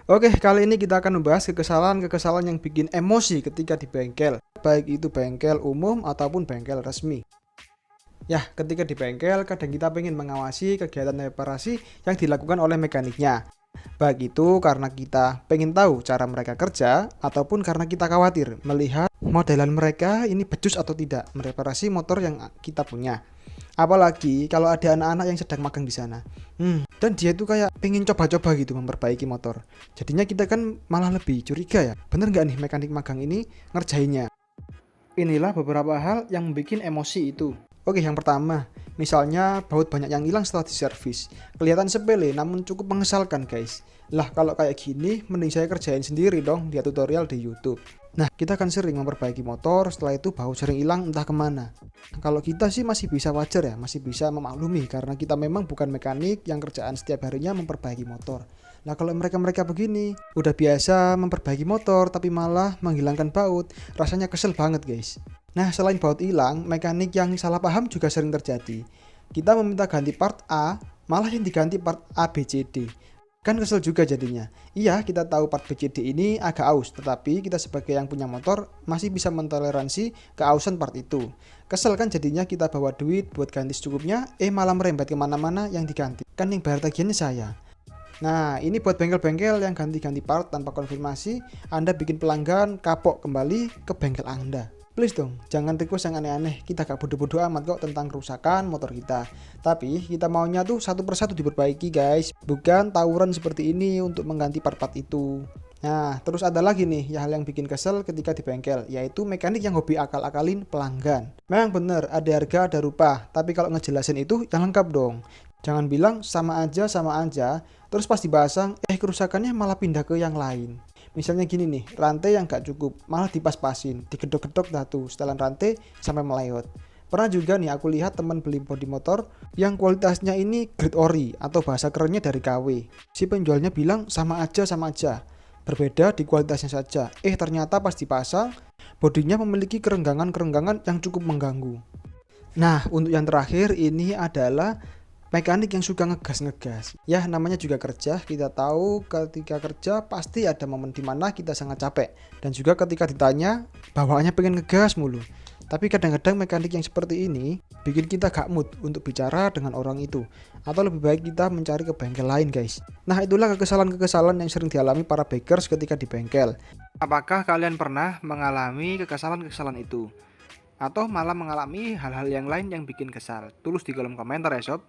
Oke, kali ini kita akan membahas kekesalan-kekesalan yang bikin emosi ketika di bengkel, baik itu bengkel umum ataupun bengkel resmi. Ya, ketika di bengkel, kadang kita pengen mengawasi kegiatan reparasi yang dilakukan oleh mekaniknya. Baik itu karena kita pengen tahu cara mereka kerja, ataupun karena kita khawatir melihat modelan mereka ini becus atau tidak mereparasi motor yang kita punya. Apalagi kalau ada anak-anak yang sedang magang di sana. Dan dia itu kayak pengen coba-coba gitu memperbaiki motor. Jadinya kita kan malah lebih curiga ya. Bener nggak nih mekanik magang ini ngerjainnya? Inilah beberapa hal yang bikin emosi itu. Oke, yang pertama, misalnya baut banyak yang hilang setelah diservis. Kelihatan sepele namun cukup mengesalkan guys. Lah kalau kayak gini mending saya kerjain sendiri dong dia tutorial di YouTube. Nah, kita kan sering memperbaiki motor, setelah itu baut sering hilang entah kemana. Kalau kita sih masih bisa wajar ya, masih bisa memaklumi karena kita memang bukan mekanik yang kerjaan setiap harinya memperbaiki motor. Nah kalau mereka-mereka begini, udah biasa memperbaiki motor tapi malah menghilangkan baut, rasanya kesel banget guys. Nah selain baut hilang, mekanik yang salah paham juga sering terjadi. Kita meminta ganti part A, malah yang diganti part A, B, C, D. Kan kesel juga jadinya. Iya kita tahu part B, C, D ini agak aus, tetapi kita sebagai yang punya motor masih bisa mentoleransi keausan part itu. Kesel kan jadinya kita bawa duit buat ganti secukupnya, malah merembet kemana-mana yang diganti. Kan yang bayar tagihannya saya. Nah, ini buat bengkel-bengkel yang ganti-ganti part tanpa konfirmasi, Anda bikin pelanggan kapok kembali ke bengkel Anda. Please dong, jangan request yang aneh-aneh. Kita gak bodoh-bodoh amat kok tentang kerusakan motor kita. Tapi kita maunya tuh satu persatu diperbaiki guys, bukan tawuran seperti ini untuk mengganti part-part itu. Nah, terus ada lagi nih hal yang bikin kesel ketika di bengkel, yaitu mekanik yang hobi akal-akalin pelanggan. Memang bener, ada harga ada rupa, tapi kalau ngejelasin itu yang lengkap dong. Jangan bilang sama aja, terus pas dipasang, kerusakannya malah pindah ke yang lain. Misalnya gini nih, rantai yang gak cukup, malah dipas-pasin, digedok-gedok datu, setelan rantai sampai melayot. Pernah juga nih aku lihat teman beli bodi motor yang kualitasnya ini grade ori atau bahasa kerennya dari KW. Si penjualnya bilang sama aja, berbeda di kualitasnya saja. Ternyata pas dipasang, bodinya memiliki kerenggangan-kerenggangan yang cukup mengganggu. Nah, untuk yang terakhir ini adalah mekanik yang suka ngegas-ngegas. Ya namanya juga kerja, kita tahu ketika kerja pasti ada momen dimana kita sangat capek. Dan juga ketika ditanya, bawaannya pengen ngegas mulu. Tapi kadang-kadang mekanik yang seperti ini bikin kita gak mood untuk bicara dengan orang itu. Atau lebih baik kita mencari ke bengkel lain guys. Nah itulah kekesalan-kekesalan yang sering dialami para beggars ketika di bengkel. Apakah kalian pernah mengalami kekesalan-kekesalan itu? Atau malah mengalami hal-hal yang lain yang bikin kesal? Tulis di kolom komentar ya sob.